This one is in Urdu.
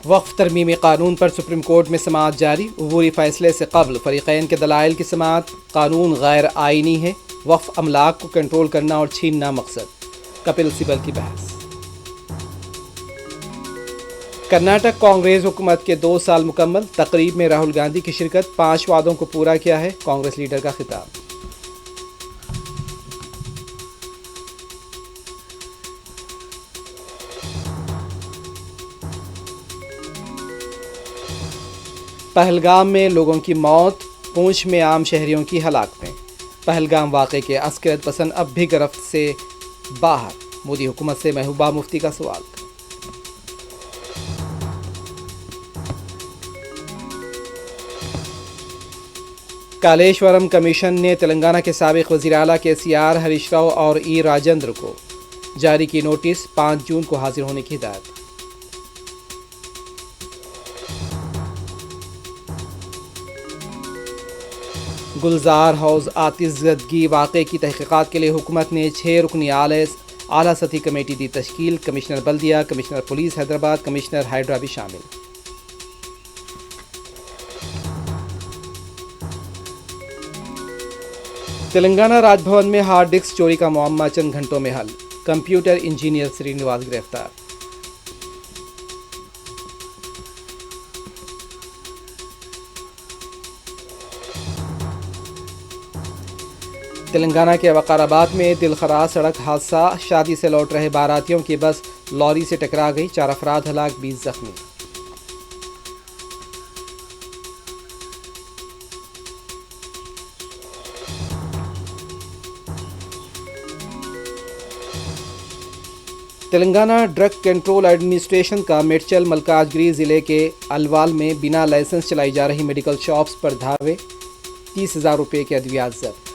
وقف ترمیمی قانون پر سپریم کورٹ میں سماعت جاری، عبوری فیصلے سے قبل فریقین کے دلائل کی سماعت۔ قانون غیر آئینی ہے، وقف املاک کو کنٹرول کرنا اور چھیننا مقصد، کپل سبل کی بحث۔ کرناٹک کانگریس حکومت کے 2 سال مکمل، تقریب میں راہل گاندھی کی شرکت، 5 وعدوں کو پورا کیا ہے، کانگریس لیڈر کا خطاب۔ پہلگام میں لوگوں کی موت، پونچھ میں عام شہریوں کی ہلاکتیں۔ پہلگام واقعے کے عسکریت پسند اب بھی گرفت سے باہر، مودی حکومت سے محبوبہ مفتی کا سوال۔ کالیشورم کمیشن نے تلنگانہ کے سابق وزیر اعلیٰ KCR ہریش راؤ اور E راجندر کو جاری کی نوٹس، 5 جون کو حاضر ہونے کی ہدایت۔ گلزار ہاؤس آتش زدگی واقعے کی تحقیقات کے لیے حکومت نے 6 رکنی اعلیٰ سطحی کمیٹی دی تشکیل، کمشنر بلدیہ، commissioner police Hyderabad, commissioner hydra بھی شامل۔ تلنگانہ راج بھون میں ہارڈ ڈسک چوری کا معمہ چند گھنٹوں میں حل، کمپیوٹر انجینئر سرینواس گرفتار۔ تلنگانہ کے وقار آباد میں دلخراش سڑک حادثہ، شادی سے لوٹ رہے باراتیوں کی بس لوری سے ٹکرا گئی، 4 افراد ہلاک، 20 زخمی۔ تلنگانہ ڈرگ کنٹرول ایڈمنسٹریشن کا میڈچل ملکاجگری ضلع کے الوال میں بنا لائسنس چلائی جا رہی میڈیکل شاپس پر دھاوے، 30,000 روپے کے ادویات ضبط۔